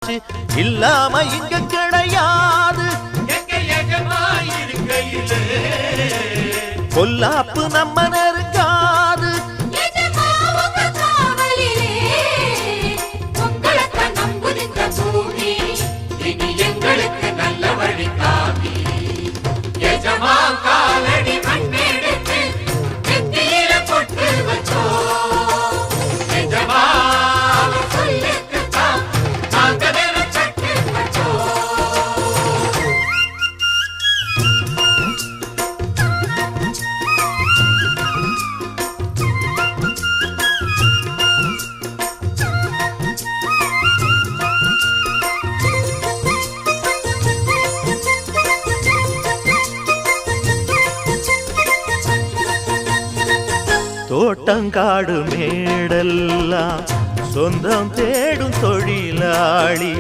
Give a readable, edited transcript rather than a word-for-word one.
ஆச்சு இல்லாம இங்க கிடையாது பொல்லாப்பு நம்ம நெருங்காது தோட்டங்காடு மேடெல்லாம் சொந்தம் தேடும் தொழிலாளி